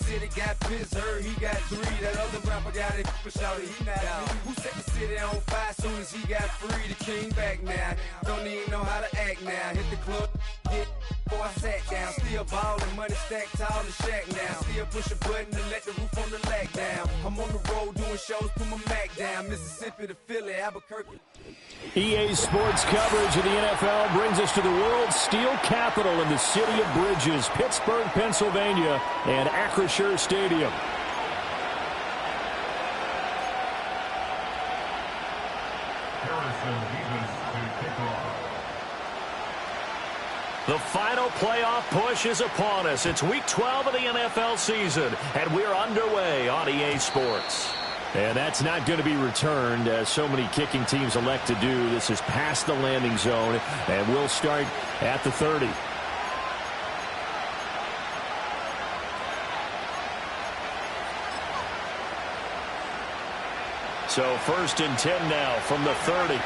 city got pissed, heard he got 3. That other rapper got it for shouted, he not out. Who set the city on fire soon as he got free? The king back now, don't even know how to act now. Hit the club, get before I sat down. Still ballin', money stacked tall in shack now. Still push a button to let the roof on the lag down. I'm on the road doing shows, put my Mac down. Mississippi to Philly, Albuquerque. EA Sports coverage of the NFL brings us to the world's steel capital in the city of Bridges, Pittsburgh, Pennsylvania, and Acrisure Stadium. The final playoff push is upon us. It's week 12 of the NFL season, and we're underway on EA Sports. And that's not going to be returned, as so many kicking teams elect to do. This is past the landing zone, and we'll start at the 30. So 1st and 10 now from the 30.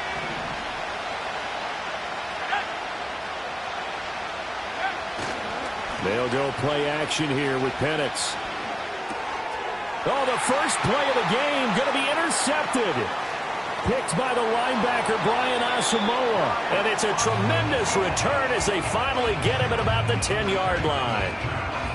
They'll go play action here with Penix. Oh, the first play of the game going to be intercepted. Picked by the linebacker, Brian Asamoah. And it's a tremendous return as they finally get him at about the 10-yard line.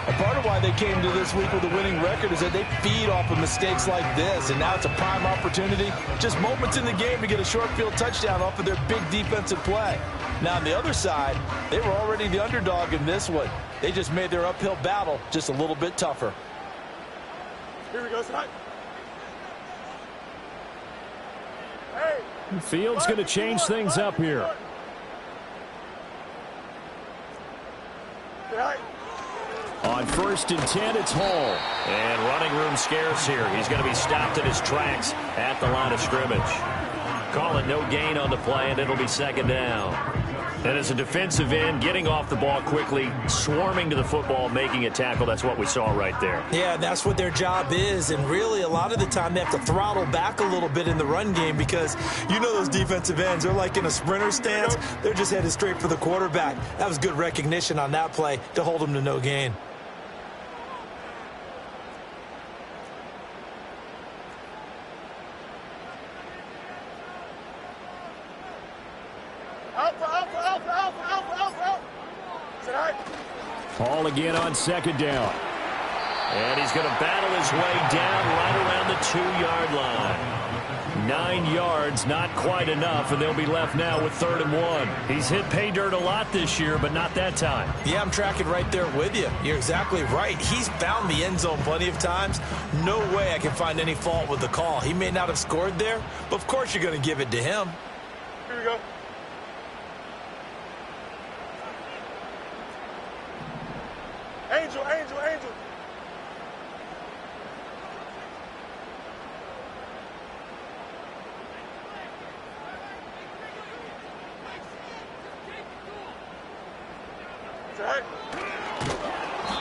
A part of why they came to this week with a winning record is that they feed off of mistakes like this, and now it's a prime opportunity, just moments in the game to get a short field touchdown off of their big defensive play. Now, on the other side, they were already the underdog in this one. They just made their uphill battle just a little bit tougher. Here we go, side. Fields going to change things up here. On 1st and 10, it's Hall. And running room scarce here. He's going to be stopped in his tracks at the line of scrimmage. Call it no gain on the play, and it'll be 2nd down. And as a defensive end, getting off the ball quickly, swarming to the football, making a tackle, that's what we saw right there. Yeah, that's what their job is. And really, a lot of the time, they have to throttle back a little bit in the run game because you know those defensive ends, they're like in a sprinter stance. They're just headed straight for the quarterback. That was good recognition on that play to hold them to no gain. Hall again on 2nd down. And he's going to battle his way down right around the 2-yard line. 9 yards, not quite enough, and they'll be left now with 3rd and 1. He's hit pay dirt a lot this year, but not that time. Yeah, I'm tracking right there with you. You're exactly right. He's found the end zone plenty of times. No way I can find any fault with the call. He may not have scored there, but of course you're going to give it to him. Here we go. Angel, Angel, Angel.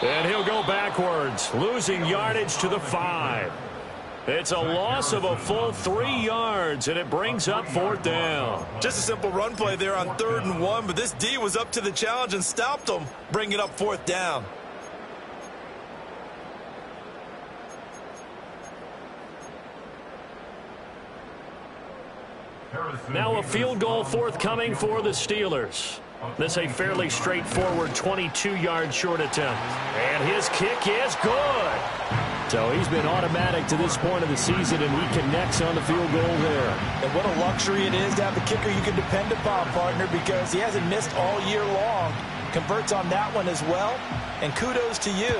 And he'll go backwards, losing yardage to the 5. It's a loss of a full 3 yards, and it brings up 4th down. Just a simple run play there on 3rd and 1, but this D was up to the challenge and stopped him, bringing up 4th down. Now a field goal forthcoming for the Steelers. This a fairly straightforward 22-yard short attempt. And his kick is good. So he's been automatic to this point of the season, and he connects on the field goal there. And what a luxury it is to have a kicker you can depend upon, partner, because he hasn't missed all year long. Converts on that one as well. And kudos to you.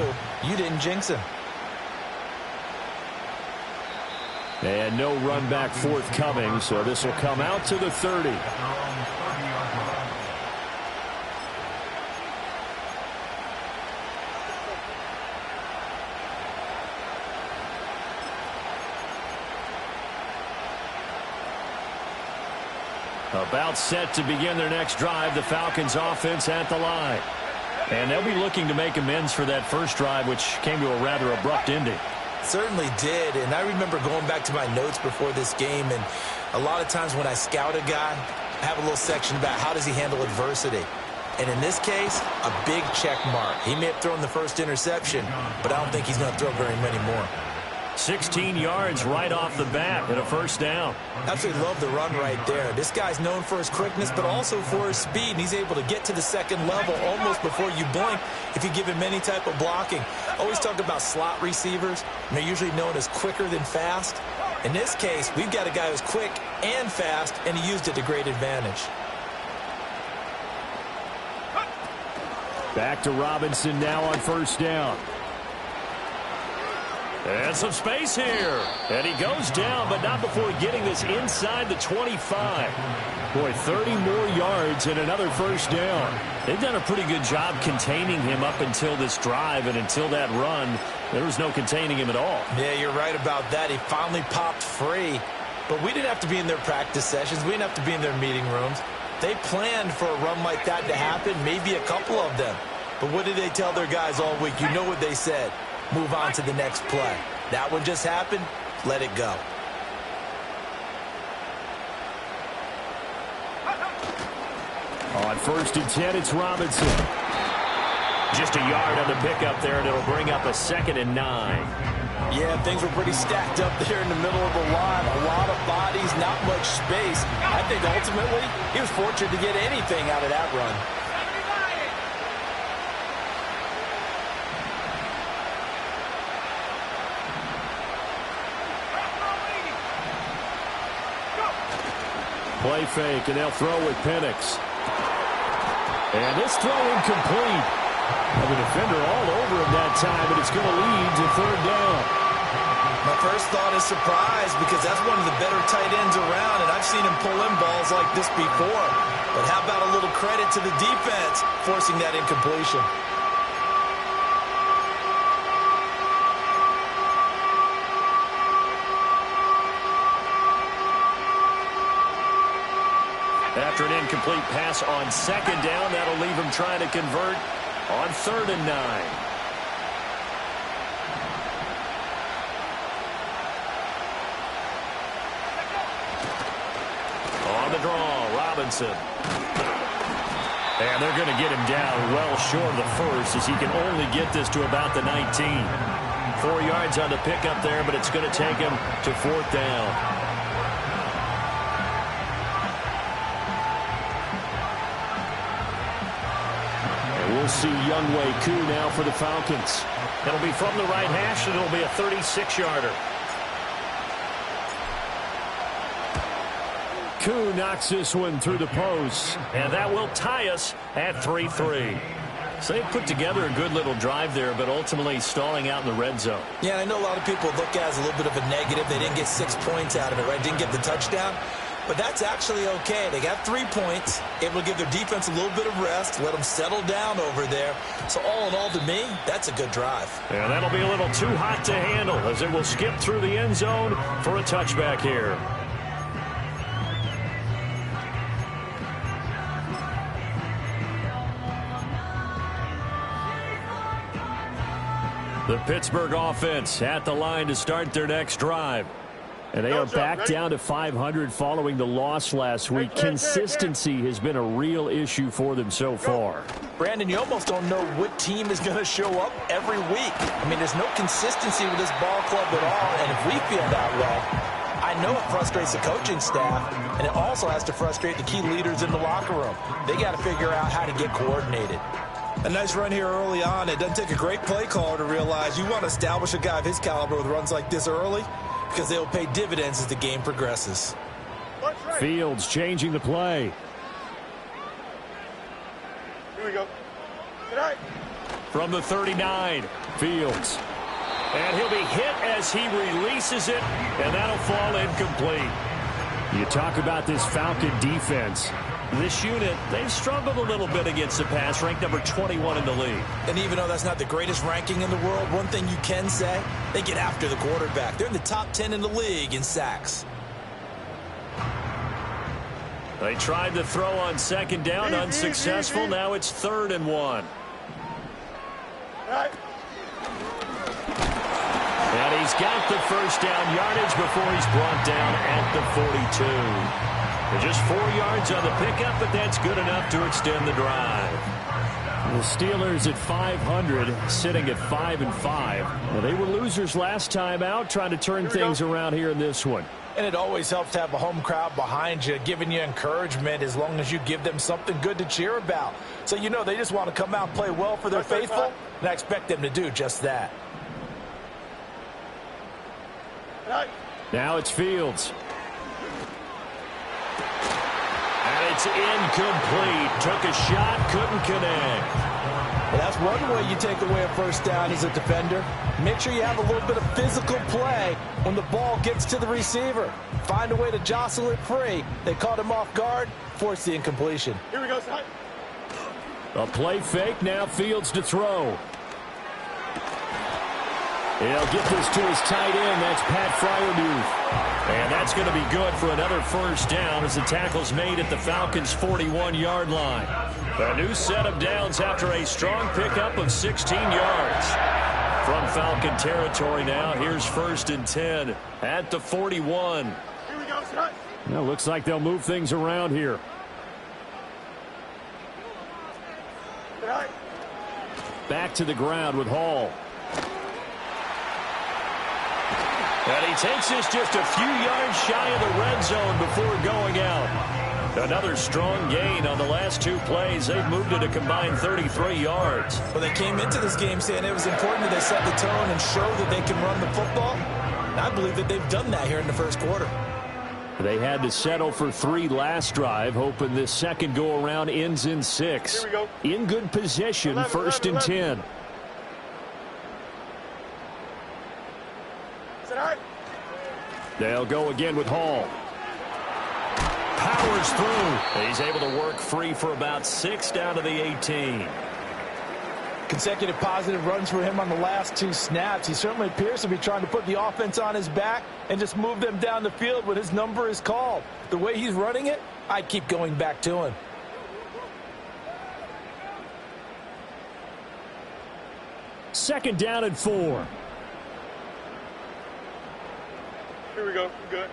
You didn't jinx him. And no run back forthcoming, so this will come out to the 30. About set to begin their next drive, the Falcons offense at the line. And they'll be looking to make amends for that first drive, which came to a rather abrupt ending. Certainly did, and I remember going back to my notes before this game, and a lot of times when I scout a guy, I have a little section about how does he handle adversity. And in this case, a big check mark. He may have thrown the first interception, but I don't think he's going to throw very many more. 16 yards right off the bat and a first down. Absolutely love the run right there. This guy's known for his quickness, but also for his speed. And he's able to get to the second level almost before you blink if you give him any type of blocking. Always talk about slot receivers, and they're usually known as quicker than fast. In this case, we've got a guy who's quick and fast, and he used it to great advantage. Back to Robinson now on first down. And some space here. And he goes down, but not before getting this inside the 25. Boy, 30 more yards and another first down. They've done a pretty good job containing him up until this drive, and until that run, there was no containing him at all. Yeah, you're right about that. He finally popped free. But we didn't have to be in their practice sessions. We didn't have to be in their meeting rooms. They planned for a run like that to happen, maybe a couple of them. But what did they tell their guys all week? You know what they said. Move on to the next play. That one just happened. Let it go. On first and 10, it's Robinson. Just a yard on the pickup there, and it'll bring up a 2nd and 9. Yeah, things were pretty stacked up there in the middle of the line. A lot of bodies, not much space. I think ultimately he was fortunate to get anything out of that run. Play fake, and they'll throw with Penix. And this throw incomplete. The defender all over him that time, but it's going to lead to 3rd down. My first thought is surprise, because that's one of the better tight ends around, and I've seen him pull in balls like this before. But how about a little credit to the defense forcing that incompletion? After an incomplete pass on 2nd down, that'll leave him trying to convert on 3rd and 9. On the draw, Robinson. And they're going to get him down well short of the first, as he can only get this to about the 19. 4 yards on the pickup there, but it's going to take him to 4th down. We'll see Younghoe Koo now for the Falcons. It'll be from the right hash, and it'll be a 36-yarder. Koo knocks this one through the post, and that will tie us at 3-3. So they put together a good little drive there, but ultimately stalling out in the red zone. Yeah, I know a lot of people look at it as a little bit of a negative. They didn't get 6 points out of it, right? Didn't get the touchdown. But that's actually okay. They got 3 points, able to give their defense a little bit of rest, let them settle down over there. So all in all, to me, that's a good drive. And that'll be a little too hot to handle, as it will skip through the end zone for a touchback here. The Pittsburgh offense at the line to start their next drive. And they are back down to 500 following the loss last week. Consistency has been a real issue for them so far. Brandon, you almost don't know what team is going to show up every week. I mean, there's no consistency with this ball club at all, and if we feel that way, I know it frustrates the coaching staff, and it also has to frustrate the key leaders in the locker room. They got to figure out how to get coordinated. A nice run here early on. It doesn't take a great play caller to realize you want to establish a guy of his caliber with runs like this early, because they'll pay dividends as the game progresses. Fields changing the play. Here we go. Good night. From the 39, Fields. And he'll be hit as he releases it, and that'll fall incomplete. You talk about this Falcon defense. This unit, they've struggled a little bit against the pass, ranked number 21 in the league. And even though that's not the greatest ranking in the world, one thing you can say, they get after the quarterback. They're in the top 10 in the league in sacks. They tried to throw on 2nd down, unsuccessful. Now it's 3rd and 1. Right. And he's got the first down yardage before he's brought down at the 42. Just 4 yards on the pickup, but that's good enough to extend the drive. The Steelers at 500, sitting at 5-5. Well, they were losers last time out, trying to turn things around here in this one. And it always helps to have a home crowd behind you, giving you encouragement as long as you give them something good to cheer about. So, you know, they just want to come out and play well for their faithful, and I expect them to do just that. Now it's Fields. And it's incomplete. Took a shot, couldn't connect. Well, that's one way you take away a first down as a defender. Make sure you have a little bit of physical play when the ball gets to the receiver. Find a way to jostle it free. They caught him off guard, forced the incompletion. Here we go, son. A play fake, now Fields to throw. He'll get this to his tight end. That's Pat Freiermuth. And that's going to be good for another first down as the tackle's made at the Falcons' 41-yard line. A new set of downs after a strong pickup of 16 yards. From Falcon territory now, here's 1st and 10 at the 41. Here we go, son. Well, looks like they'll move things around here. Back to the ground with Hall. And he takes this just a few yards shy of the red zone before going out. Another strong gain on the last 2 plays. They've moved it a combined 33 yards. Well, they came into this game saying it was important that they set the tone and show that they can run the football. And I believe that they've done that here in the first quarter. They had to settle for 3 last drive, hoping this second go-around ends in 6. Here we go. In good position, 1st and 10. They'll go again with Hall. Powers through. He's able to work free for about 6 down to the 18. Consecutive positive runs for him on the last 2 snaps. He certainly appears to be trying to put the offense on his back and just move them down the field when his number is called. The way he's running it, I keep going back to him. Second down and 4. Here we go. Good.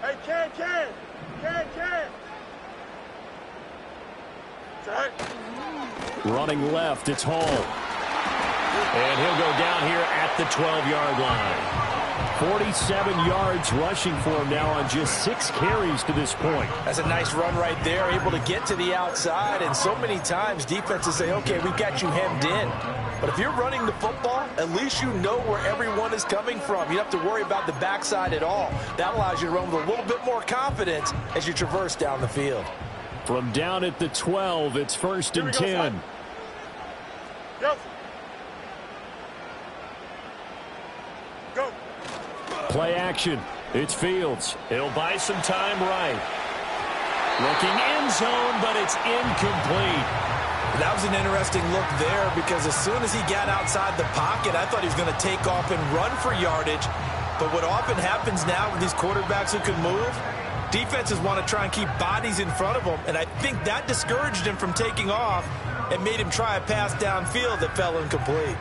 Hey, Ken. Sorry. Running left, it's Hall. And he'll go down here at the 12-yard line. 47 yards rushing for him now on just 6 carries to this point. That's a nice run right there, able to get to the outside. And so many times defenses say, okay, we've got you hemmed in. But if you're running the football, at least you know where everyone is coming from. You don't have to worry about the backside at all. That allows you to run with a little bit more confidence as you traverse down the field. From down at the 12, it's 1st and 10. Yes. Go. Play action. It's Fields. He'll buy some time right. Looking end zone, but it's incomplete. That was an interesting look there because as soon as he got outside the pocket, I thought he was going to take off and run for yardage. But what often happens now with these quarterbacks who can move, defenses want to try and keep bodies in front of them, and I think that discouraged him from taking off and made him try a pass downfield that fell incomplete.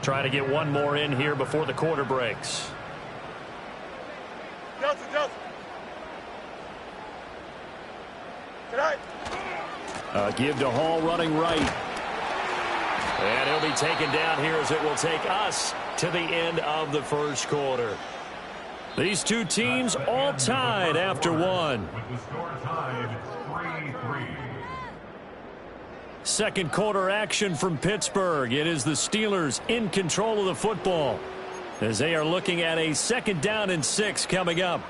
Trying to get one more in here before the quarter breaks. Johnson. Tonight. Give to Hall running right. And he'll be taken down here as it will take us to the end of the first quarter. These two teams all tied after one. With the score tied 3-3. Second quarter action from Pittsburgh. It is the Steelers in control of the football as they are looking at a 2nd down and 6 coming up.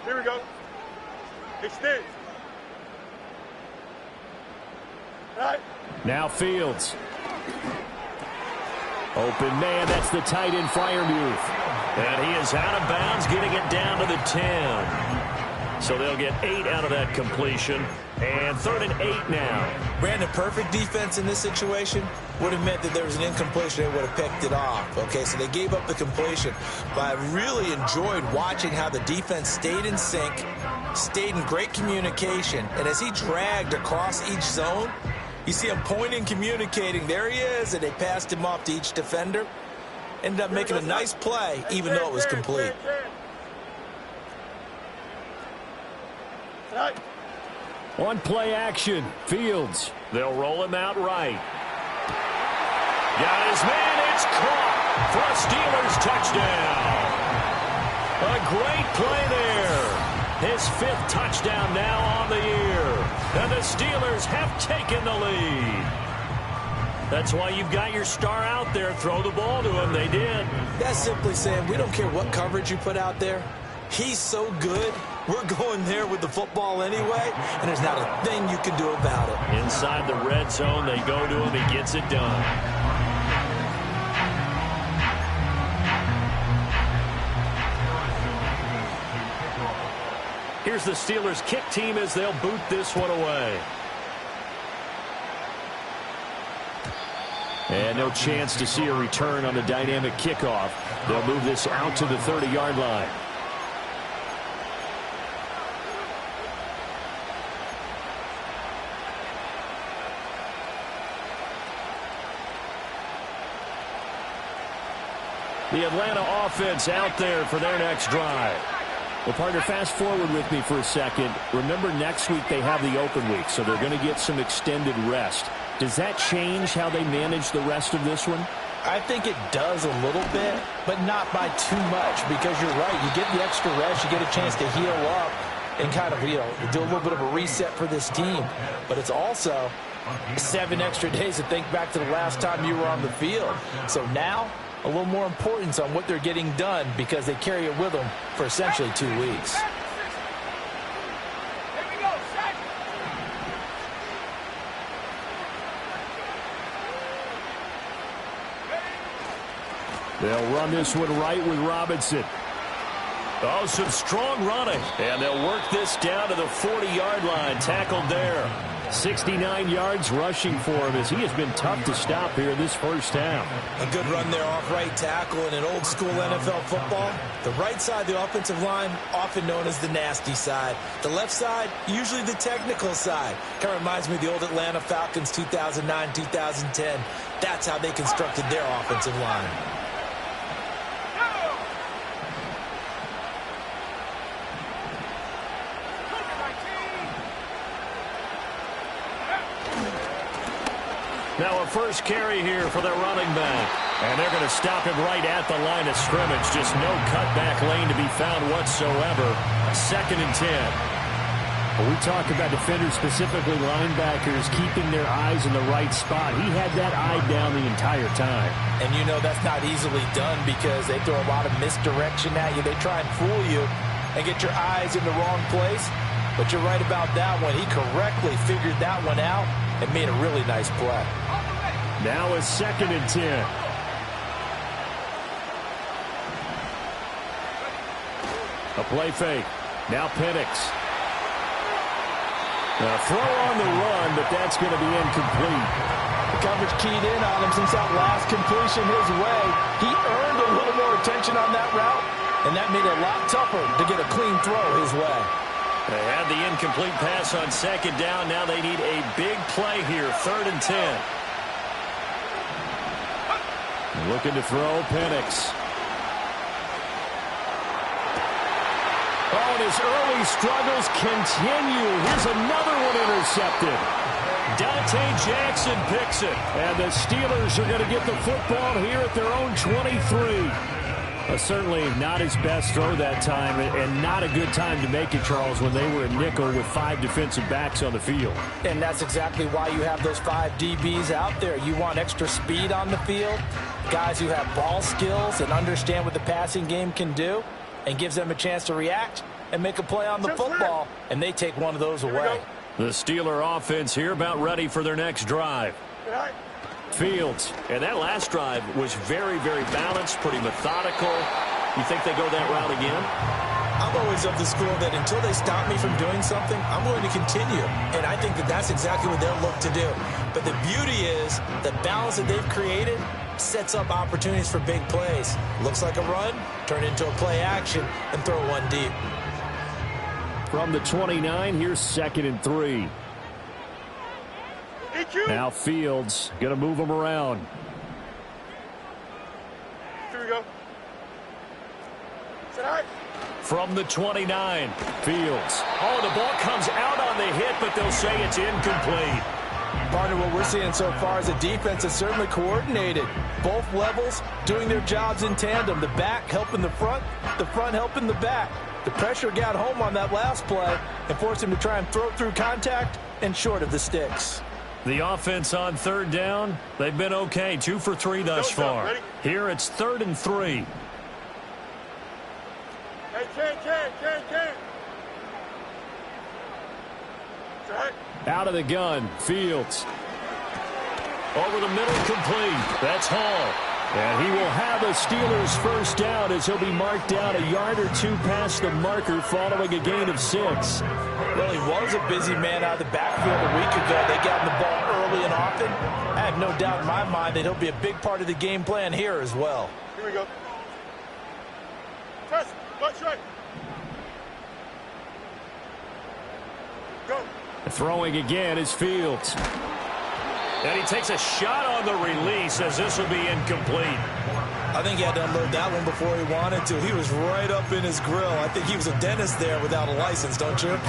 Here we go. Extend. Right. Now Fields. Open man, that's the tight end Freiermuth. And he is out of bounds, getting it down to the 10. So they'll get 8 out of that completion. And 3rd and 8 now. Brandon, perfect defense in this situation would have meant that there was an incompletion. They would have picked it off. Okay, so they gave up the completion. But I really enjoyed watching how the defense stayed in sync, stayed in great communication. And as he dragged across each zone, you see him pointing, communicating. There he is, and they passed him off to each defender. Ended up making a nice play, even though it was complete. On play action, Fields. They'll roll him out right. Got his man, it's caught for a Steelers touchdown. A great play there. His 5th touchdown now on the year. And the Steelers have taken the lead. That's why you've got your star out there. Throw the ball to him. They did. That's simply saying we don't care what coverage you put out there. He's so good. We're going there with the football anyway, and there's not a thing you can do about it. Inside the red zone, they go to him. He gets it done. Here's the Steelers kick team as they'll boot this one away. And no chance to see a return on the dynamic kickoff. They'll move this out to the 30-yard line. The Atlanta offense out there for their next drive. Well, partner, fast forward with me for a second. Remember, next week they have the open week, so they're going to get some extended rest. Does that change how they manage the rest of this one? I think it does a little bit, but not by too much, because you're right. You get the extra rest, you get a chance to heal up and kind of, do a little bit of a reset for this team. But it's also 7 extra days to think back to the last time you were on the field. So now, a little more importance on what they're getting done because they carry it with them for essentially 2 weeks. They'll run this one right with Robinson. Oh, some strong running. And they'll work this down to the 40-yard line. Tackled there. 69 yards rushing for him as he has been tough to stop here this first half. A good run there off right tackle in an old school NFL football. The right side of the offensive line, often known as the nasty side. The left side, usually the technical side. Kind of reminds me of the old Atlanta Falcons 2009-2010. That's how they constructed their offensive line. Now a first carry here for their running back. And they're going to stop him right at the line of scrimmage. Just no cutback lane to be found whatsoever. 2nd and 10. When we talk about defenders, specifically linebackers, keeping their eyes in the right spot. He had that eye down the entire time. And that's not easily done because they throw a lot of misdirection at you. They try and fool you and get your eyes in the wrong place. But you're right about that one. He correctly figured that one out and made a really nice play. Now a 2nd and 10. A play fake. Now Penix. A throw on the run, but that's going to be incomplete. The coverage keyed in on him since that last completion his way. He earned a little more attention on that route, and that made it a lot tougher to get a clean throw his way. They had the incomplete pass on 2nd down. Now they need a big play here. 3rd and 10. Looking to throw, Penix. Oh, and his early struggles continue. Here's another one intercepted. Dante Jackson picks it. And the Steelers are going to get the football here at their own 23. Certainly not his best throw that time, and not a good time to make it, Charles, when they were a nickel with 5 defensive backs on the field. And that's exactly why you have those 5 DBs out there. You want extra speed on the field, guys who have ball skills and understand what the passing game can do, and gives them a chance to react and make a play on the football, and they take one of those away. The Steeler offense here about ready for their next drive. Fields. And that last drive was very, very balanced, pretty methodical. You think they go that route again? I'm always of the school that until they stop me from doing something, I'm going to continue. And I think that that's exactly what they'll look to do. But the beauty is the balance that they've created sets up opportunities for big plays. Looks like a run, turn into a play action, and throw one deep. From the 29, here's 2nd and 3. Now Fields going to move them around. Here we go. Sit high. From the 29, Fields. oh, the ball comes out on the hit, but they'll say it's incomplete. Partner, what we're seeing so far is a defense that's certainly coordinated. Both levels doing their jobs in tandem. The back helping the front helping the back. The pressure got home on that last play and forced him to try and throw through contact and short of the sticks. The offense on 3rd down, they've been okay. 2 for 3 thus far. Here it's 3rd and 3. Hey, Ken. Right. Out of the gun, Fields. Over the middle, complete. That's Hall. And he will have a Steelers first down as he'll be marked down a yard or 2 past the marker following a gain of 6. Well, he was a busy man out of the backfield a week ago. They got him the ball early and often. I have no doubt in my mind that he'll be a big part of the game plan here as well. Here we go. Press. Watch right. Go. Throwing again is Fields. And he takes a shot on the release as this will be incomplete. I think he had to unload that one before he wanted to. He was right up in his grill. I think he was a dentist there without a license, don't you?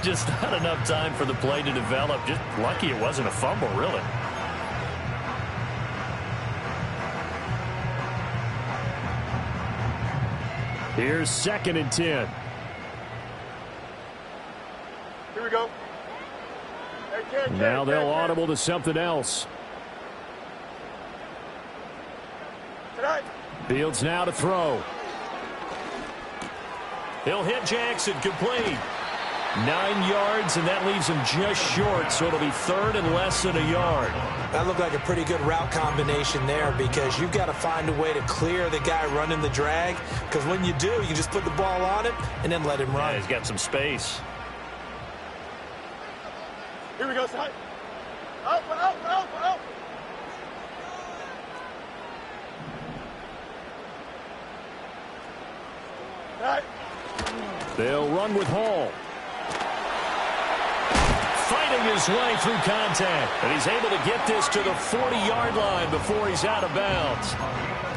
Just not enough time for the play to develop. Just lucky it wasn't a fumble, really. Here's 2nd and 10. Here we go. Hey, Now they'll audible to something else. Tonight. Fields now to throw. He'll hit Jackson, complete. 9 yards, and that leaves him just short, so it'll be 3rd and less than a yard. That looked like a pretty good route combination there because you've got to find a way to clear the guy running the drag, because when you do, you just put the ball on him and then let him run. Yeah, he's got some space. Here we go, side. Out. Right. They'll run with Hall. Fighting his way through contact. And he's able to get this to the 40-yard line before he's out of bounds.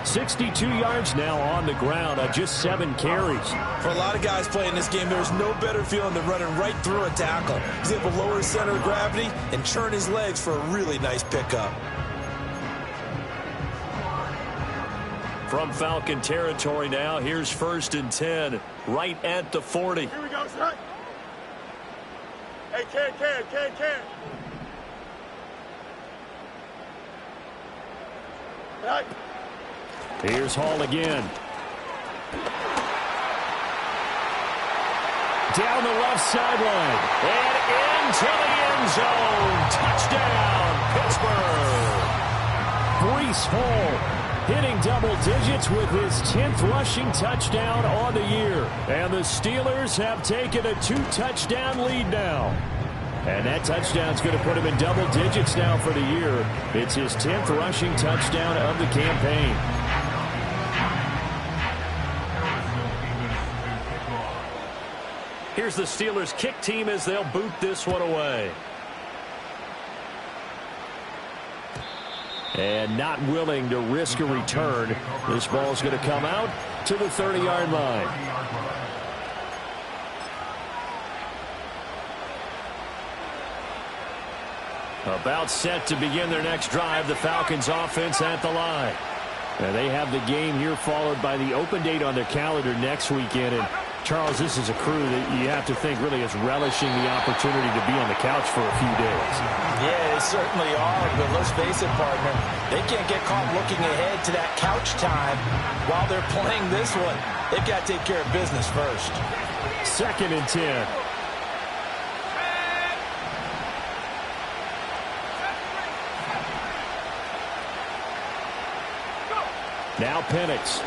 62 yards now on the ground on just 7 carries. For a lot of guys playing this game, there's no better feeling than running right through a tackle. He's able to lower his center of gravity and churn his legs for a really nice pickup. From Falcon territory now, here's 1st and 10, right at the 40. Here we go, side. Hey, Ken. Right. Here's Hall again. Down the left sideline. And into the end zone. Touchdown, Pittsburgh. Breece Hall hitting double digits with his 10th rushing touchdown on the year. And the Steelers have taken a 2-touchdown lead now. And that touchdown's going to put him in double digits now for the year. It's his 10th rushing touchdown of the campaign. Here's the Steelers kick team as they'll boot this one away. And not willing to risk a return. This ball's going to come out to the 30-yard line. About set to begin their next drive, the Falcons offense at the line. Now they have the game here followed by the open date on their calendar next weekend. And Charles, this is a crew that you have to think really is relishing the opportunity to be on the couch for a few days. Yeah, they certainly are, but let's face it, partner, they can't get caught looking ahead to that couch time while they're playing this one. They've got to take care of business first. 2nd and 10. Now Penix.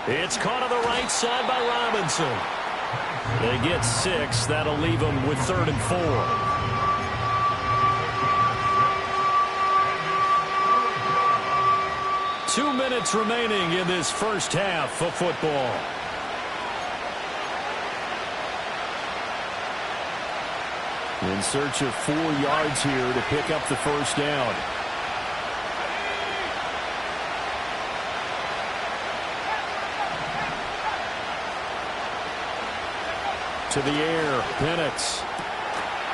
It's caught on the right side by Robinson. They get 6. That'll leave them with 3rd and 4. Two minutes remaining in this first half of football. In search of 4 yards here to pick up the first down. To the air, Penix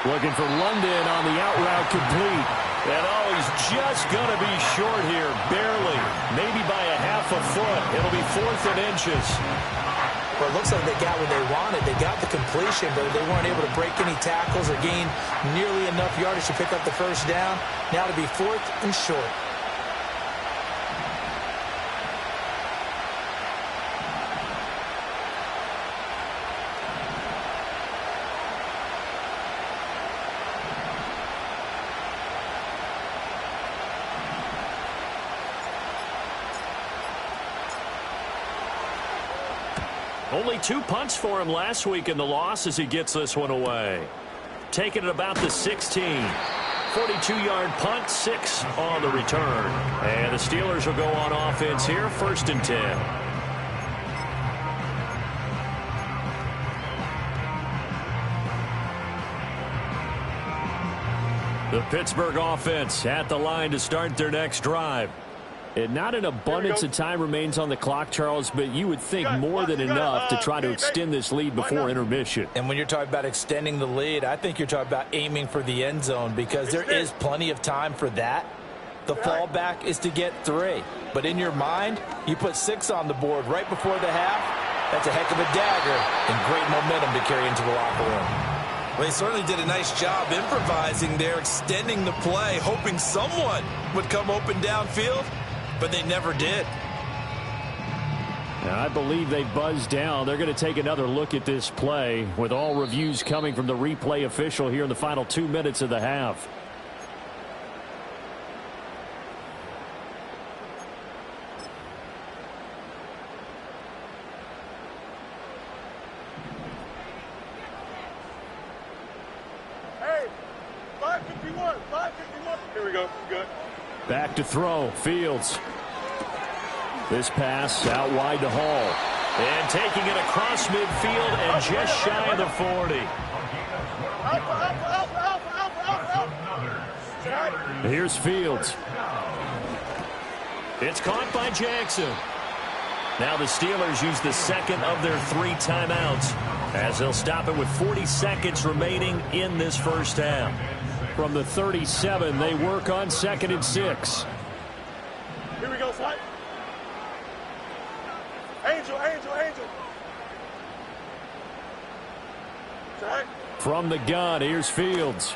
looking for London on the out route, complete. And he's just going to be short here, barely, maybe by a half a foot. It'll be 4th and inches. Well, it looks like they got what they wanted. They got the completion, but they weren't able to break any tackles or gain nearly enough yardage to pick up the first down. Now to be 4th and short. Only 2 punts for him last week in the loss as he gets this one away. Taking it about the 16. 42-yard punt, 6 on the return. And the Steelers will go on offense here, 1st and 10. The Pittsburgh offense at the line to start their next drive. And not an abundance of time remains on the clock, Charles, but you would think more than enough to try to extend this lead before intermission. And when you're talking about extending the lead, I think you're talking about aiming for the end zone because there is plenty of time for that. The fallback is to get 3. But in your mind, you put 6 on the board right before the half. That's a heck of a dagger and great momentum to carry into the locker room. Well, they certainly did a nice job improvising there, extending the play, hoping someone would come open downfield. But they never did. Now, I believe they buzzed down. They're going to take another look at this play with all reviews coming from the replay official here in the final 2 minutes of the half. Hey, 551, 551. Here we go. Good. Back to throw. Fields. This pass out wide to Hall. And taking it across midfield and just shy of the 40. Here's Fields. It's caught by Jackson. Now the Steelers use the second of their 3 timeouts as they'll stop it with 40 seconds remaining in this first half. From the 37, they work on 2nd and 6. Here we go, slide. Angel. Slide. From the gun, here's Fields.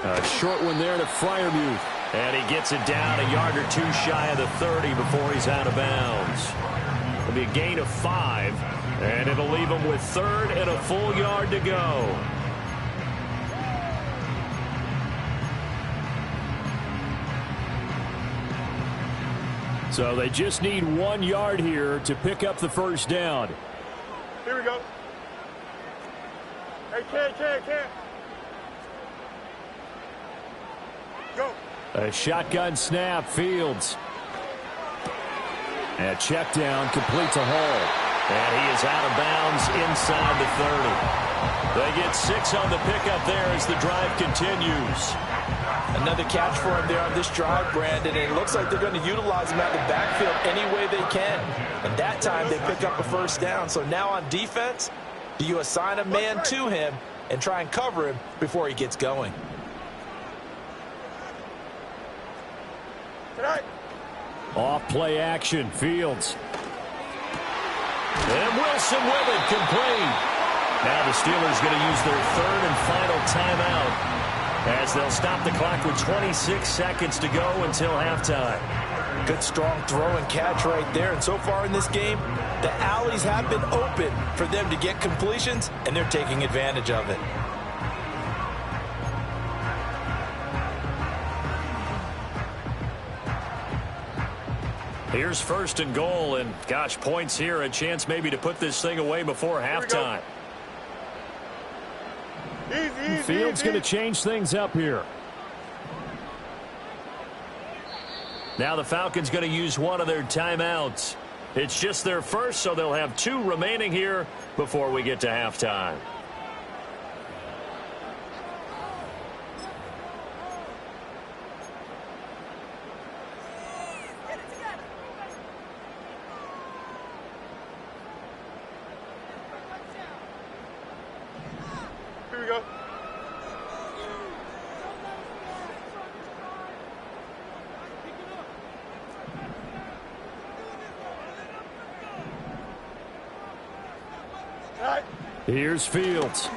A short one there to Freiermuth. And he gets it down a yard or 2 shy of the 30 before he's out of bounds. It'll be a gain of 5, and it'll leave him with 3rd and a full yard to go. So they just need 1 yard here to pick up the first down. Here we go. Hey, Ken. Go. A shotgun snap, Fields. And a check down, complete to Hall. And he is out of bounds inside the 30. They get 6 on the pickup there as the drive continues. Another catch for him there on this drive, Brandon, and it looks like they're going to utilize him out of the backfield any way they can. And that time they pick up a first down. So now on defense, do you assign a man to him and try and cover him before he gets going? Off play action, Fields. And Wilson with it, complete. Now the Steelers going to use their 3rd and final timeout as they'll stop the clock with 26 seconds to go until halftime. Good strong throw and catch right there. And so far in this game, the alleys have been open for them to get completions, and they're taking advantage of it. Here's first and goal, and gosh, points here, a chance maybe to put this thing away before halftime. Fields going to change things up here. Now the Falcons going to use one of their timeouts. It's just their first, so they'll have 2 remaining here before we get to halftime. Here we go. Here's Fields.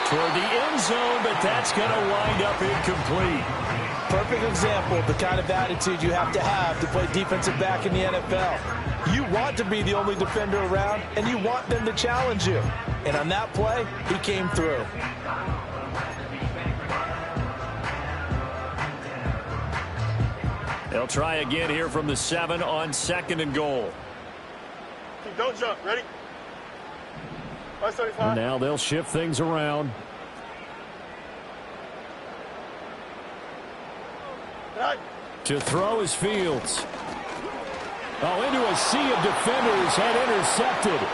Toward the end zone, but that's going to wind up incomplete. Perfect example of the kind of attitude you have to play defensive back in the NFL. You want to be the only defender around, and you want them to challenge you. And on that play, he came through. They'll try again here from the 7 on 2nd and goal. Don't jump. Ready? Now they'll shift things around. To throw is Fields. Oh, into a sea of defenders and intercepted.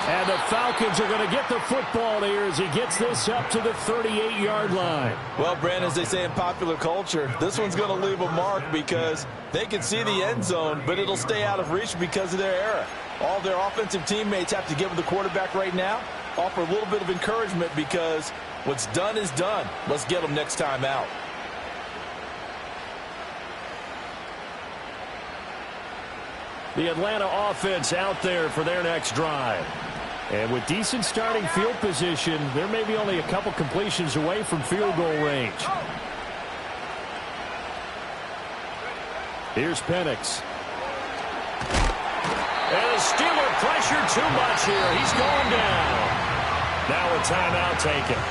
And the Falcons are going to get the football here as he gets this up to the 38-yard line. Well, Brandon, as they say in popular culture, this one's going to leave a mark because they can see the end zone, but it'll stay out of reach because of their error. All their offensive teammates have to give the quarterback right now, offer a little bit of encouragement because what's done is done. Let's get them next time out. The Atlanta offense out there for their next drive. And with decent starting field position, there may be only a couple completions away from field goal range. Here's Penix. And the Steeler pressure too much here. He's going down. Now a timeout taken.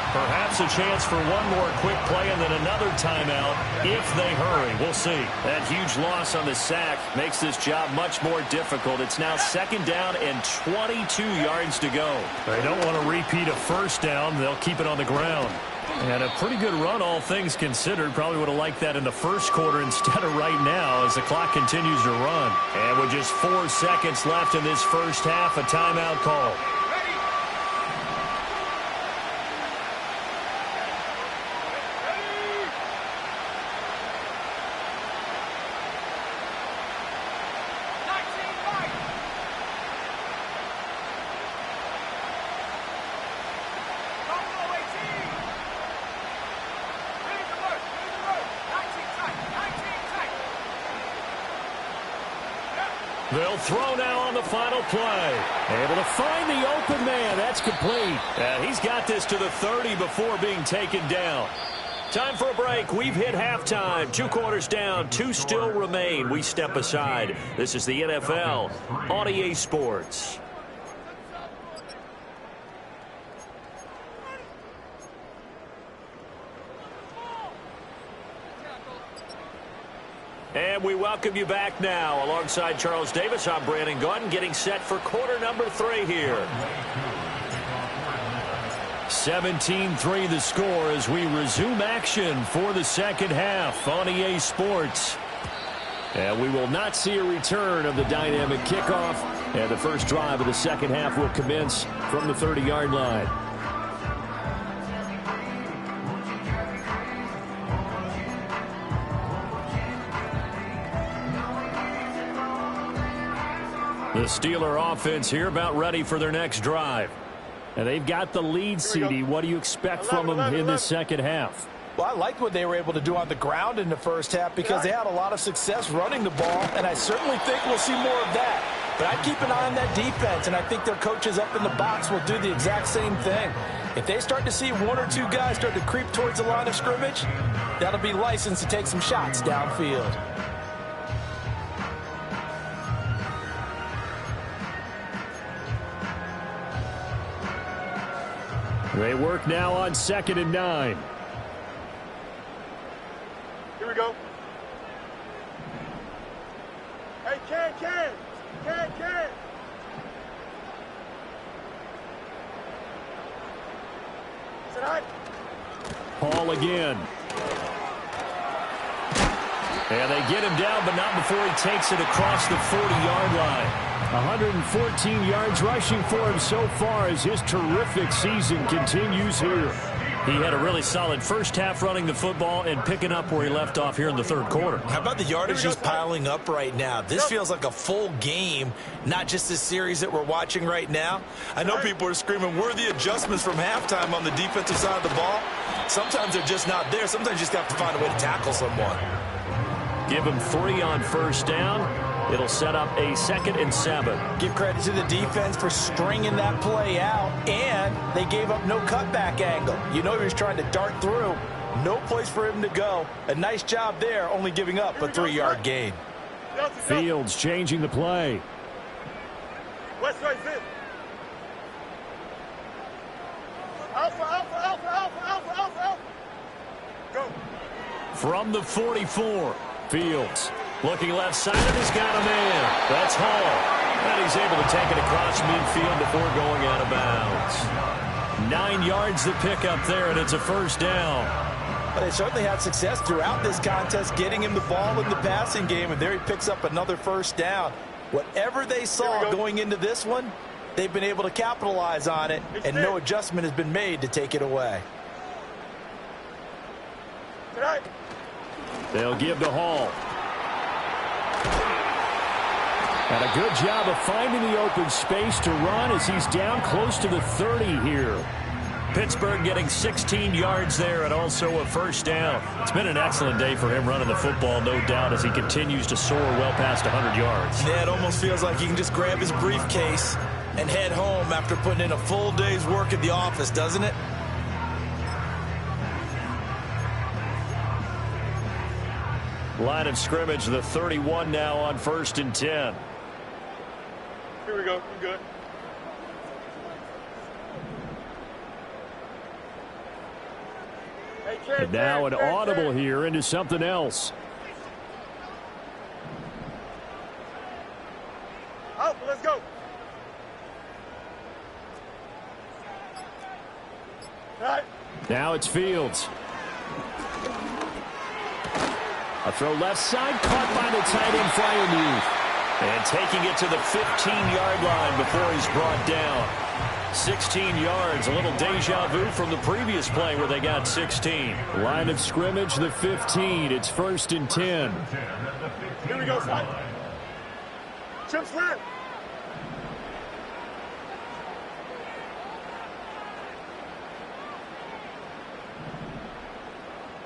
Perhaps a chance for one more quick play and then another timeout if they hurry. We'll see. That huge loss on the sack makes this job much more difficult. It's now 2nd down and 22 yards to go. They don't want to repeat a first down. They'll keep it on the ground. And a pretty good run, all things considered. Probably would have liked that in the first quarter instead of right now as the clock continues to run. And with just 4 seconds left in this first half, a timeout call. They'll throw now on the final play. Able to find the open man. That's complete. And he's got this to the 30 before being taken down. Time for a break. We've hit halftime. 2 quarters down. 2 still remain. We step aside. This is the NFL on EA Sports. And we welcome you back now. Alongside Charles Davis, I'm Brandon Gaudin, getting set for quarter number 3 here. 17-3 the score as we resume action for the second half on EA Sports. And we will not see a return of the dynamic kickoff. And the first drive of the second half will commence from the 30-yard line. The Steeler offense here about ready for their next drive. And they've got the lead, CD. What do you expect from them in this second half? Well, I liked what they were able to do on the ground in the first half because they had a lot of success running the ball, and I certainly think we'll see more of that. But I'd keep an eye on that defense, and I think their coaches up in the box will do the exact same thing. If they start to see 1 or 2 guys start to creep towards the line of scrimmage, that'll be licensed to take some shots downfield. They work now on 2nd and 9. Here we go. Hey, Ken. Tonight. Hall again. And they get him down, but not before he takes it across the 40-yard line. 114 yards rushing for him so far as his terrific season continues here. He had a really solid first half running the football and picking up where he left off here in the third quarter. How about the yardage just piling up right now? This feels like a full game, not just this series that we're watching right now. I know people are screaming, where are the adjustments from halftime on the defensive side of the ball? Sometimes they're just not there. Sometimes you just have to find a way to tackle someone. Give him 3 on first down. It'll set up a 2nd and 7. Give credit to the defense for stringing that play out, and they gave up no cutback angle. You know he was trying to dart through. No place for him to go. A nice job there, only giving up a 3-yard gain. Fields changing the play. West right in. Alpha. Go. From the 44, Fields looking left side, and he's got a man. That's Hall. And he's able to take it across midfield before going out of bounds. 9 yards to pick up there, and it's a first down. But they certainly had success throughout this contest getting him the ball in the passing game, and there he picks up another first down. Whatever they saw going into this one, they've been able to capitalize on it, and no adjustment has been made to take it away. Tonight. They'll give to Hall. And a good job of finding the open space to run as he's down close to the 30 here. Pittsburgh getting 16 yards there and also a first down. It's been an excellent day for him running the football, no doubt, as he continues to soar well past 100 yards. Yeah, it almost feels like he can just grab his briefcase and head home after putting in a full day's work at the office, doesn't it? Line of scrimmage, the 31 now on 1st and 10. Here we go. You good? Hey, And now an audible here into something else. Out, let's go. Right. Now it's Fields. A throw left side, caught by the tight end Freiermuth. And taking it to the 15-yard line before he's brought down. 16 yards, a little deja vu from the previous play where they got 16. Line of scrimmage, the 15. It's 1st and 10. Here we go, son. Chip slant.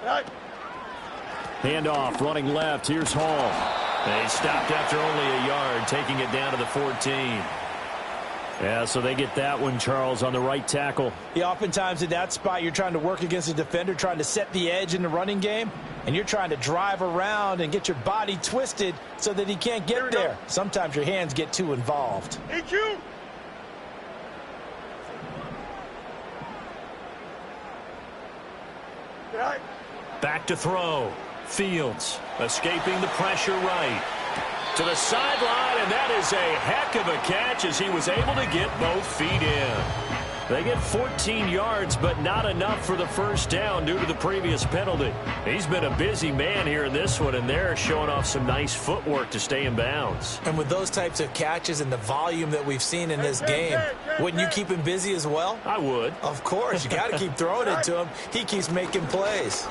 Right. Handoff, running left. Here's Hall. They stopped after only a yard, taking it down to the 14. Yeah, so they get that one, Charles, on the right tackle. Yeah, oftentimes in that spot, you're trying to work against a defender, trying to set the edge in the running game, and you're trying to drive around and get your body twisted so that he can't get there. Sometimes your hands get too involved. EQ. Right. Back to throw. Fields escaping the pressure right. To the sideline, and that is a heck of a catch as he was able to get both feet in. They get 14 yards, but not enough for the first down due to the previous penalty. He's been a busy man here in this one, and they're showing off some nice footwork to stay in bounds. And with those types of catches and the volume that we've seen in this game, wouldn't you keep him busy as well? I would. Of course. You got to keep throwing it to him. He keeps making plays.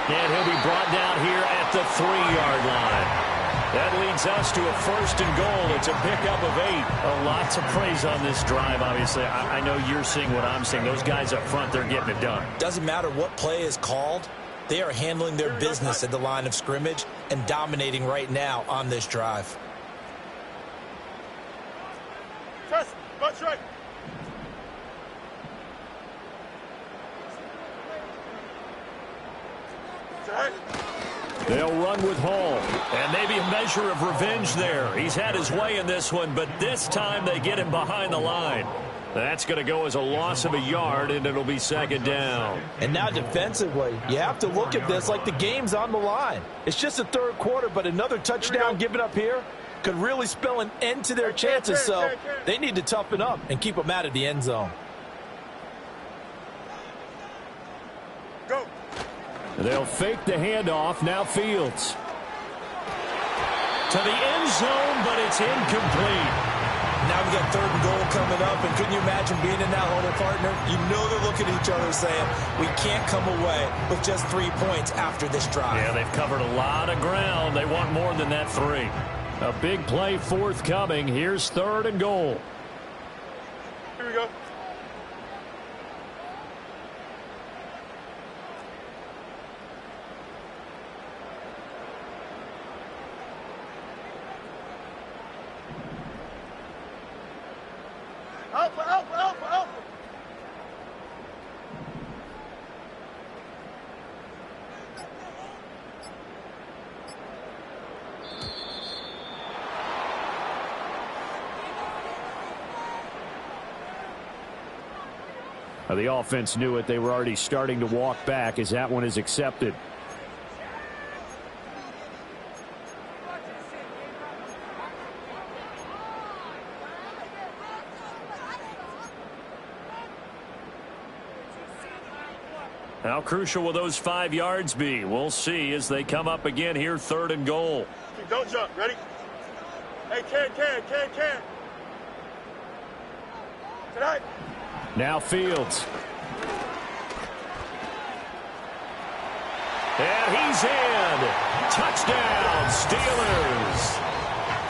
And he'll be brought down here at the 3-yard line. That leads us to a 1st and goal. It's a pickup of 8. A lot to praise on this drive, obviously. I know you're seeing what I'm seeing. Those guys up front, they're getting it done. Doesn't matter what play is called. They are handling their business at the line of scrimmage and dominating right now on this drive. Test. Bunch right. They'll run with Hall. And maybe a measure of revenge there. He's had his way in this one, but this time they get him behind the line. That's going to go as a loss of a yard, and it'll be second down. And now defensively, you have to look at this like the game's on the line. It's just the third quarter, but another touchdown given up here could really spell an end to their chances, so they need to toughen up and keep them out of the end zone. Go. They'll fake the handoff. Now Fields. To the end zone, but it's incomplete. Now we got 3rd and goal coming up, and couldn't you imagine being in that huddle, partner? You know they're looking at each other saying, we can't come away with just 3 points after this drive. Yeah, they've covered a lot of ground. They want more than that 3. A big play forthcoming. Here's 3rd and goal. Here we go. Alpha. The offense knew it. They were already starting to walk back as that one is accepted. How crucial will those 5 yards be? We'll see as they come up again here, 3rd and goal. Don't jump. Ready? Hey, can. Tonight. Now Fields. And he's in. Touchdown, Steelers.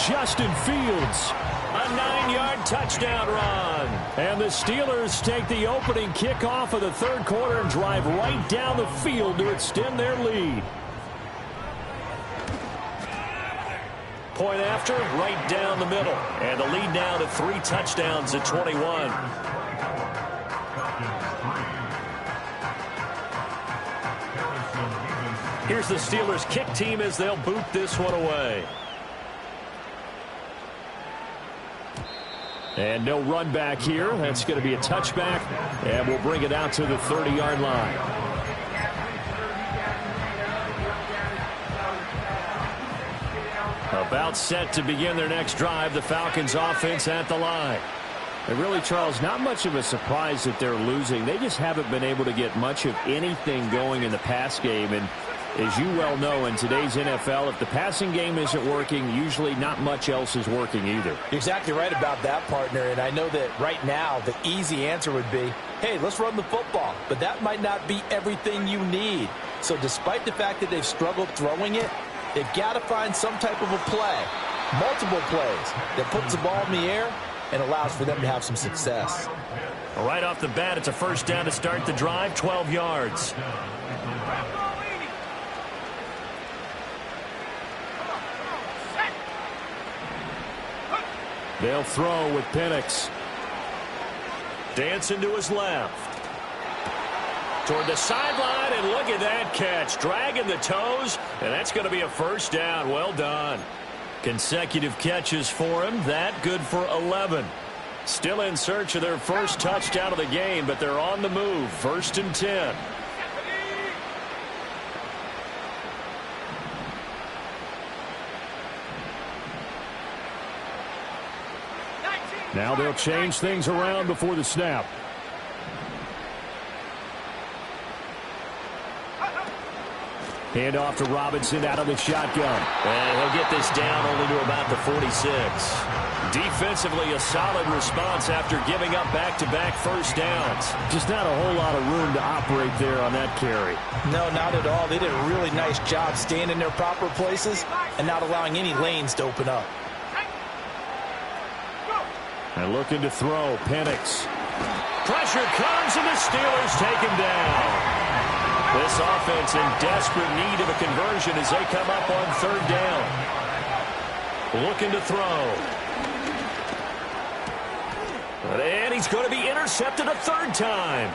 Justin Fields. A 9-yard touchdown run. And the Steelers take the opening kickoff of the 3rd quarter and drive right down the field to extend their lead. Point after, right down the middle. And the lead now to 3 touchdowns at 21. Here's the Steelers kick team as they'll boot this one away. And no run back here. That's going to be a touchback. And we'll bring it out to the 30-yard line. About set to begin their next drive. The Falcons offense at the line. And really, Charles, not much of a surprise that they're losing. They just haven't been able to get much of anything going in the pass game. And as you well know, in today's NFL, if the passing game isn't working, usually not much else is working either. You're exactly right about that, partner. And I know that right now the easy answer would be, hey, let's run the football. But that might not be everything you need. So despite the fact that they've struggled throwing it, they've got to find some type of a play, multiple plays, that puts the ball in the air and allows for them to have some success. Right off the bat, it's a first down to start the drive, 12 yards. They'll throw with Penix. Dancing to his left. Toward the sideline, and look at that catch. Dragging the toes, and that's going to be a first down. Well done. Consecutive catches for him. That good for 11. Still in search of their first touchdown of the game, but they're on the move. 1st and 10. Now they'll change things around before the snap. Hand off to Robinson out of the shotgun. And he'll get this down only to about the 46. Defensively, a solid response after giving up back-to-back first downs. Just not a whole lot of room to operate there on that carry. No, not at all. They did a really nice job staying in their proper places and not allowing any lanes to open up. And looking to throw, Penix. Pressure comes, and the Steelers take him down. This offense in desperate need of a conversion as they come up on 3rd down. Looking to throw. And he's going to be intercepted a 3rd time.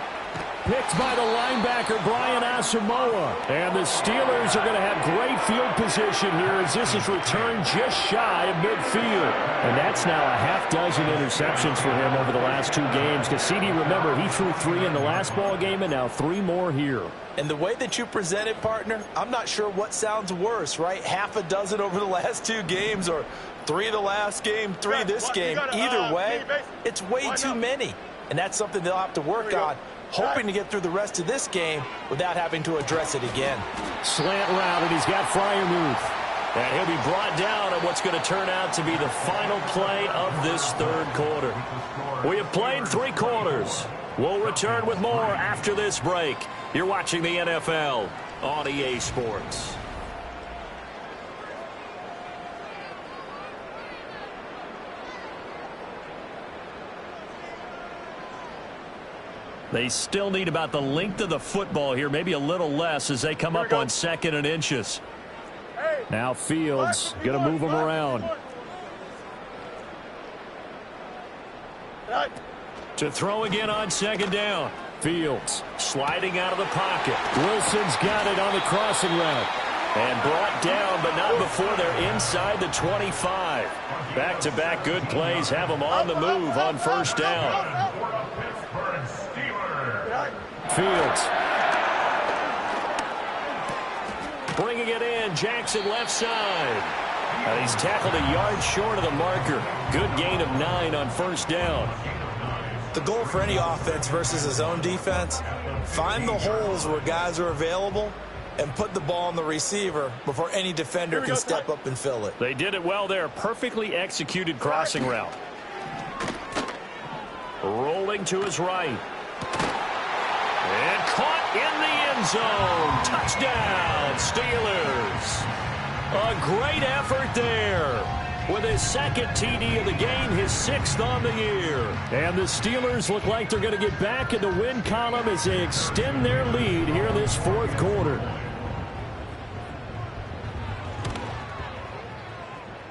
Picked by the linebacker, Brian Asamoah. Asamoah. And the Steelers are going to have great field position here as this is returned just shy of midfield. And that's now a half dozen interceptions for him over the last 2 games. Cassidy, remember, he threw 3 in the last ball game and now 3 more here. And the way that you present it, partner, I'm not sure what sounds worse, right? Half a dozen over the last 2 games or 3 the last game, 3 this game. Either way, it's way too many. And that's something they'll have to work on, hoping to get through the rest of this game without having to address it again. Slant route, and he's got Freiermuth. And he'll be brought down on what's going to turn out to be the final play of this 3rd quarter. We have played 3 quarters. We'll return with more after this break. You're watching the NFL on EA Sports. They still need about the length of the football here, maybe a little less as they come up on 2nd and inches. Now Fields going to move him around. To throw again on 2nd down. Fields Sliding out of the pocket. Wilson's got it on the crossing route. And brought down, but not before they're inside the 25. Back-to-back good plays have them on the move on 1st down. Fields bringing it in. Jackson left side. And he's tackled a yard short of the marker. Good gain of 9 on 1st down. The goal for any offense versus his own defense, find the holes where guys are available and put the ball on the receiver before any defender can step up and fill it. They did it well there. Perfectly executed crossing route. Rolling to his right. And caught in the end zone. Touchdown, Steelers. A great effort there. With his 2nd TD of the game, his 6th on the year. And the Steelers look like they're going to get back in the win column as they extend their lead here in this 4th quarter.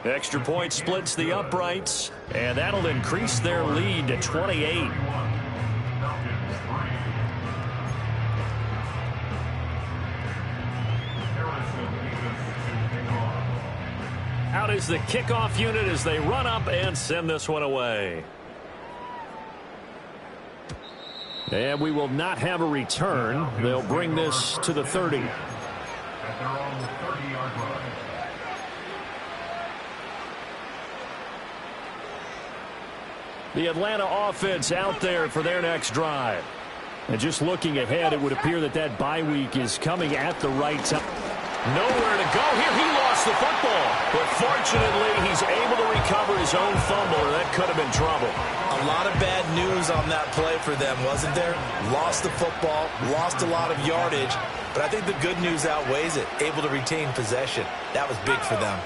Extra point splits the uprights, and that'll increase their lead to 28. Out is the kickoff unit as they run up and send this one away. And we will not have a return. They'll bring this to the 30. At their own 30-yard line. The Atlanta offense out there for their next drive. And just looking ahead, it would appear that that bye week is coming at the right time. Nowhere to go here. He lost the football. But fortunately, he's able to recover his own fumble, or that could have been trouble. A lot of bad news on that play for them, wasn't there? Lost the football, lost a lot of yardage. But I think the good news outweighs it. Able to retain possession. That was big for them.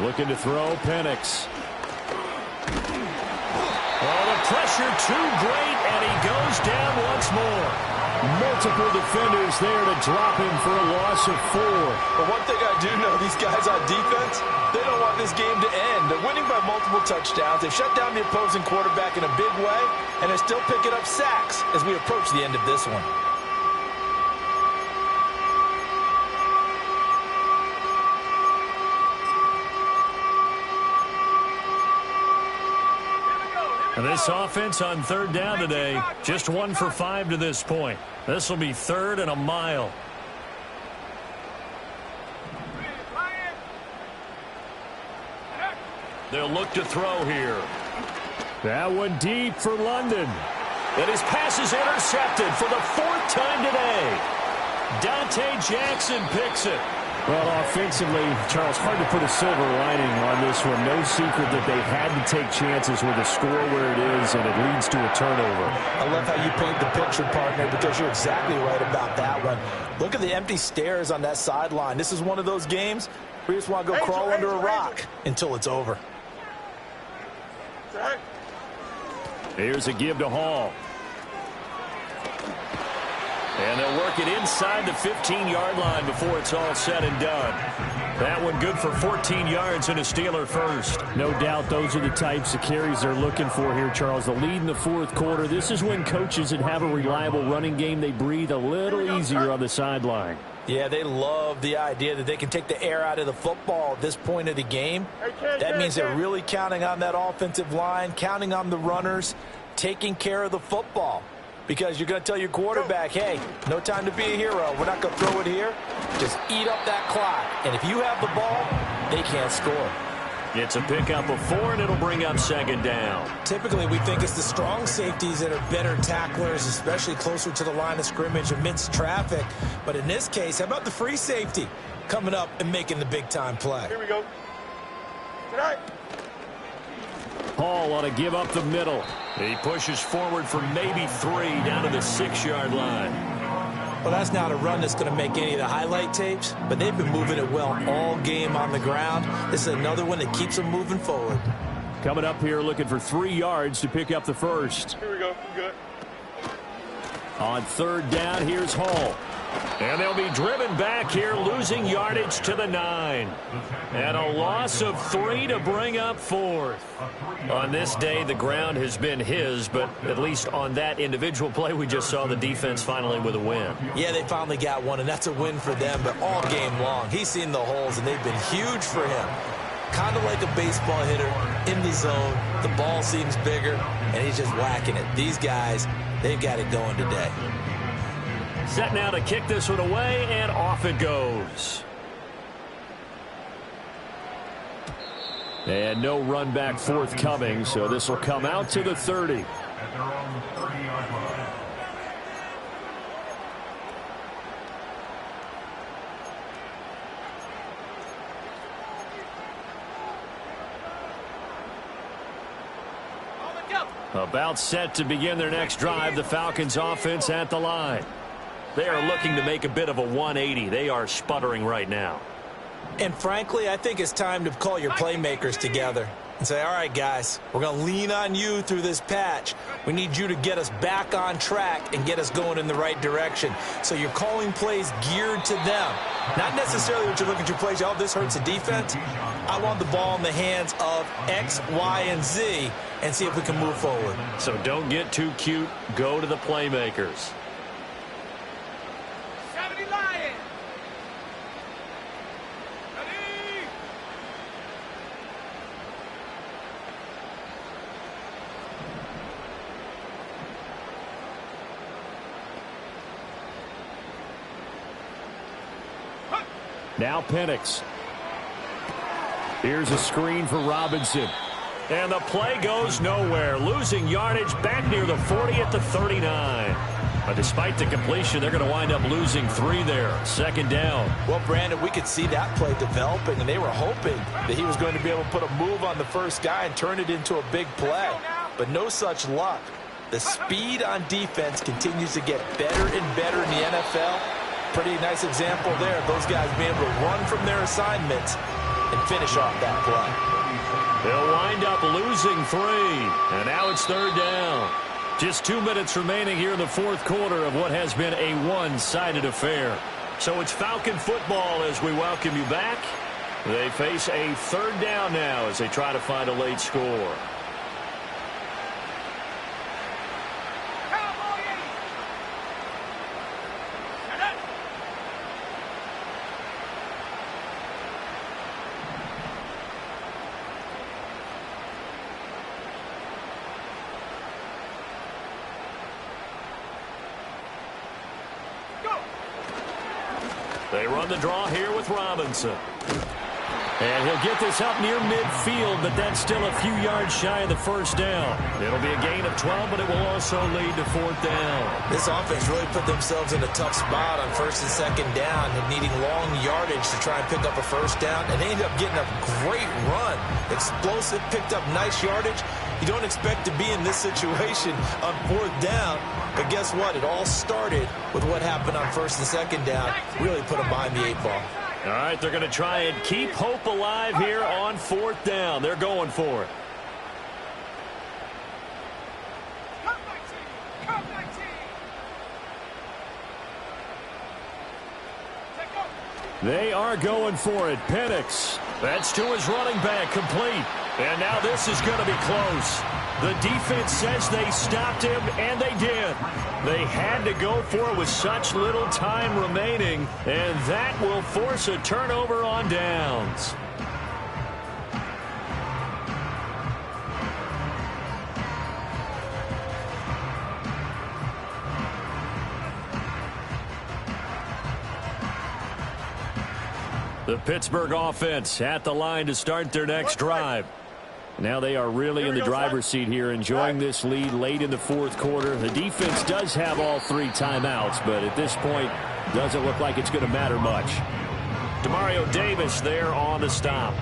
Looking to throw, Penix. Oh, the pressure too great, and he goes down once more. Multiple defenders there to drop him for a loss of 4. But one thing I do know, these guys on defense, they don't want this game to end. They're winning by multiple touchdowns. They've shut down the opposing quarterback in a big way, and they're still picking up sacks as we approach the end of this one. And this offense on 3rd down today, just 1 for 5 to this point. This will be 3rd and a mile. They'll look to throw here. That one deep for London. And his pass is intercepted for the 4th time today. Dante Jackson picks it. Well, offensively, Charles, hard to put a silver lining on this one. No secret that they had to take chances with the score where it is, and it leads to a turnover. I love how you paint the picture, partner, because you're exactly right about that one. Look at the empty stares on that sideline. This is one of those games where you just want to go crawl under a rock until it's over. Here's a give to Hall. And they'll work it inside the 15-yard line before it's all said and done. That one good for 14 yards and a Steeler first. No doubt those are the types of carries they're looking for here, Charles. The lead in the fourth quarter. This is when coaches that have a reliable running game, they breathe a little easier on the sideline. Yeah, they love the idea that they can take the air out of the football at this point of the game. That means they're really counting on that offensive line, counting on the runners, taking care of the football. Because you're going to tell your quarterback, hey, no time to be a hero. We're not going to throw it here. Just eat up that clock. And if you have the ball, they can't score. It's a pickup of 4, and it'll bring up second down. Typically, we think it's the strong safeties that are better tacklers, especially closer to the line of scrimmage amidst traffic. But in this case, how about the free safety coming up and making the big-time play? Here we go. Tonight. Hall ought to give up the middle. He pushes forward for maybe 3 down to the 6-yard line. Well, that's not a run that's going to make any of the highlight tapes, but they've been moving it well all game on the ground. This is another one that keeps them moving forward. Coming up here looking for 3 yards to pick up the first. Here we go. Good. On third down, here's Hall. And they'll be driven back here, losing yardage to the 9. And a loss of 3 to bring up 4th. On this day, the ground has been his, but at least on that individual play, we just saw the defense finally with a win. Yeah, they finally got one, and that's a win for them, but all game long, he's seen the holes, and they've been huge for him. Kind of like a baseball hitter in the zone. The ball seems bigger, and he's just whacking it. These guys, they've got it going today. Set now to kick this one away, and off it goes. And no run back forthcoming, so this will come out to the 30. At their own 30-yard line. About set to begin their next drive, the Falcons offense at the line. They are looking to make a bit of a 180. They are sputtering right now. And frankly, I think it's time to call your playmakers together and say, all right, guys, we're going to lean on you through this patch. We need you to get us back on track and get us going in the right direction. So you're calling plays geared to them. Not necessarily what you look at your plays, oh, this hurts the defense. I want the ball in the hands of X, Y, and Z and see if we can move forward. So don't get too cute. Go to the playmakers. 70 Lions. Ready. Now Penix. Here's a screen for Robinson. And the play goes nowhere. Losing yardage back near the 40 at the 39. But despite the completion, they're going to wind up losing 3 there. Second down. Well, Brandon, we could see that play developing, and they were hoping that he was going to be able to put a move on the first guy and turn it into a big play. But no such luck. The speed on defense continues to get better and better in the NFL. Pretty nice example there of those guys being able to run from their assignments and finish off that play. They'll wind up losing 3. And now it's third down. Just 2 minutes remaining here in the fourth quarter of what has been a one-sided affair. So it's Falcon football as we welcome you back. They face a third down now as they try to find a late score. They run the draw here with Robinson. And he'll get this up near midfield, but that's still a few yards shy of the first down. It'll be a gain of 12, but it will also lead to fourth down. This offense really put themselves in a tough spot on first and second down and needing long yardage to try and pick up a first down. And they ended up getting a great run. Explosive, picked up nice yardage. You don't expect to be in this situation on fourth down. But guess what? It all started with what happened on first and second down. Really put them behind the 8 ball. All right, they're going to try and keep hope alive here on fourth down. They're going for it. They are going for it. Penix. That's to his running back, complete. And now this is going to be close. The defense says they stopped him, and they did. They had to go for it with such little time remaining, and that will force a turnover on downs. The Pittsburgh offense at the line to start their next drive. Now they are really in the driver's seat here, enjoying this lead late in the fourth quarter. The defense does have all 3 timeouts, but at this point, doesn't look like it's going to matter much. Demario Davis there on the stop.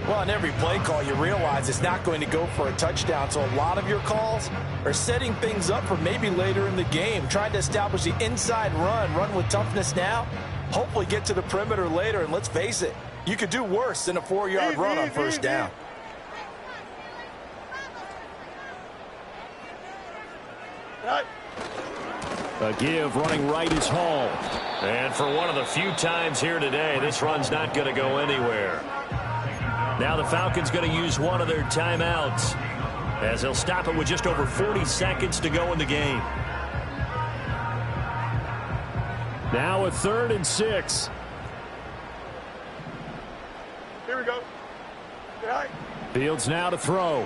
Well, on every play call, you realize it's not going to go for a touchdown, so a lot of your calls are setting things up for maybe later in the game, trying to establish the inside run with toughness now, hopefully get to the perimeter later, and let's face it, you could do worse than a 4-yard run on first down. A give running right is Hall. And for one of the few times here today, this run's not going to go anywhere. Now the Falcons going to use one of their timeouts, as they'll stop it with just over 40 seconds to go in the game. Now a 3rd and 6. Here we go. Fields now to throw.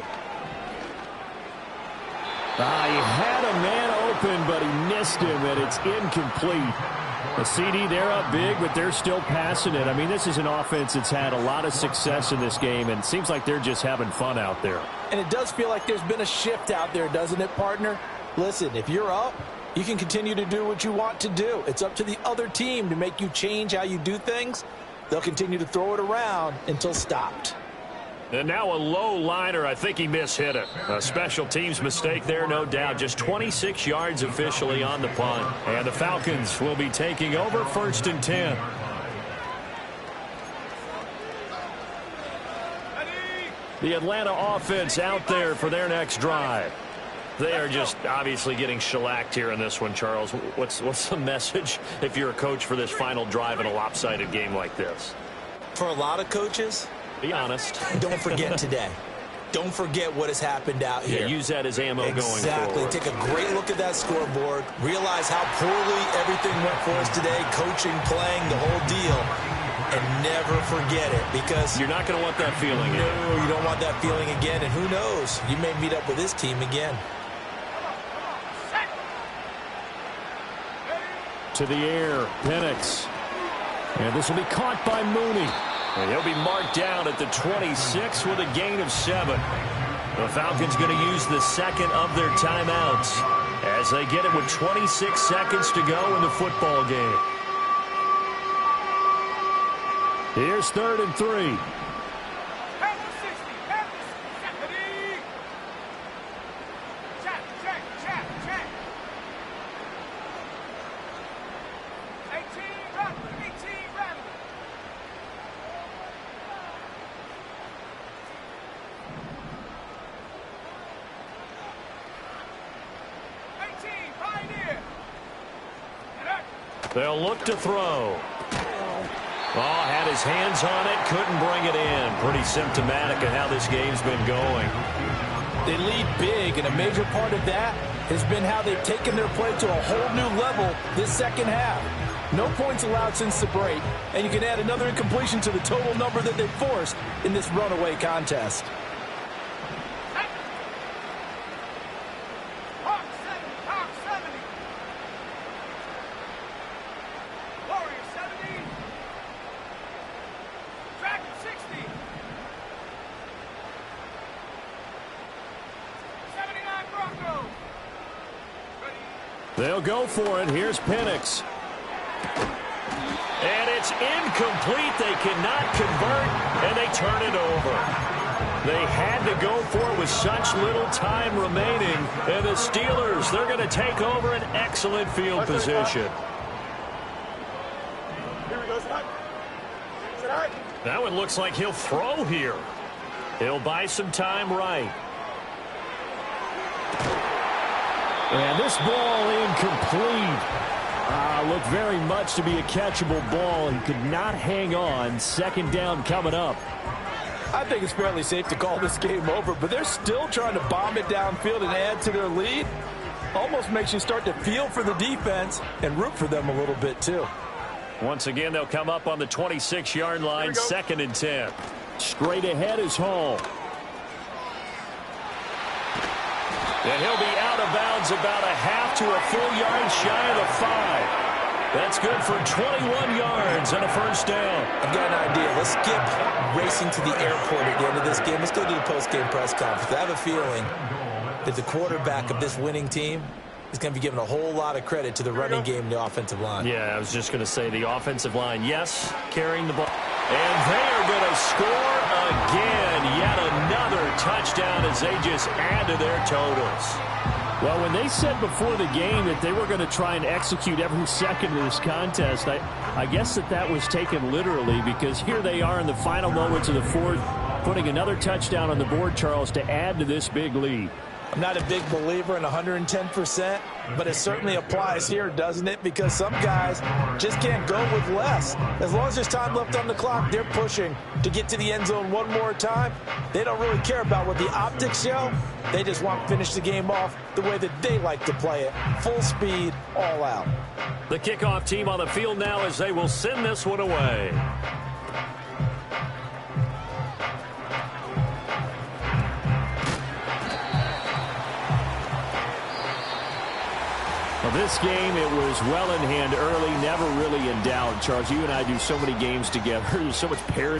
He had a man open, but he missed him, and it's incomplete. The CD, they're up big, but they're still passing it. I mean, this is an offense that's had a lot of success in this game, and it seems like they're just having fun out there. And it does feel like there's been a shift out there, doesn't it, partner? Listen, if you're up, you can continue to do what you want to do. It's up to the other team to make you change how you do things. They'll continue to throw it around until stopped. And now a low liner. I think he mishit it. A special teams mistake there, no doubt. Just 26 yards officially on the punt. And the Falcons will be taking over 1st and 10. The Atlanta offense out there for their next drive. They are just obviously getting shellacked here in this one, Charles. What's the message if you're a coach for this final drive in a lopsided game like this? For a lot of coaches, be honest. Don't forget today. Don't forget what has happened out here. Yeah, use that as ammo going forward. Exactly. Take a great look at that scoreboard. Realize how poorly everything went for us today. Coaching, playing, the whole deal. And never forget it, because you're not going to want that feeling again. No, you don't want that feeling again. And who knows? You may meet up with this team again. To the air, Penix. And this will be caught by Mooney. And he'll be marked down at the 26 with a gain of 7. The Falcons going to use the second of their timeouts as they get it with 26 seconds to go in the football game. Here's 3rd and 3. They'll look to throw. Oh, had his hands on it, couldn't bring it in. Pretty symptomatic of how this game's been going. They lead big, and a major part of that has been how they've taken their play to a whole new level this second half. No points allowed since the break, and you can add another incompletion to the total number that they've forced in this runaway contest. They'll go for it. Here's Penix. And it's incomplete. They cannot convert, and they turn it over. They had to go for it with such little time remaining. And the Steelers, they're going to take over an excellent field position. That one looks like he'll throw here. He'll buy some time right. And this ball incomplete. Looked very much to be a catchable ball. He could not hang on. Second down coming up. I think it's fairly safe to call this game over, but they're still trying to bomb it downfield and add to their lead. Almost makes you start to feel for the defense and root for them a little bit too. Once again, they'll come up on the 26-yard line, 2nd and 10. Straight ahead is Hall. And he'll be out of bounds about a half to a full yard shy of the 5. That's good for 21 yards and a first down. I've got an idea. Let's skip racing to the airport at the end of this game. Let's go to the post-game press conference. I have a feeling that the quarterback of this winning team is going to be given a whole lot of credit to the running game and the offensive line. Yeah, I was just going to say the offensive line, yes, carrying the ball. And they are going to score again. Yet another touchdown as they just add to their totals. Well, when they said before the game that they were going to try and execute every second of this contest, I guess that was taken literally, because here they are in the final moments of the fourth, putting another touchdown on the board, Charles, to add to this big lead. I'm not a big believer in 110%, but it certainly applies here, doesn't it? Because some guys just can't go with less. As long as there's time left on the clock, they're pushing to get to the end zone one more time. They don't really care about what the optics show. They just want to finish the game off the way that they like to play it. Full speed, all out. The kickoff team on the field now as they will send this one away. Well, this game, it was well in hand early, never really in doubt. Charles, you and I do so many games together. There's so much parity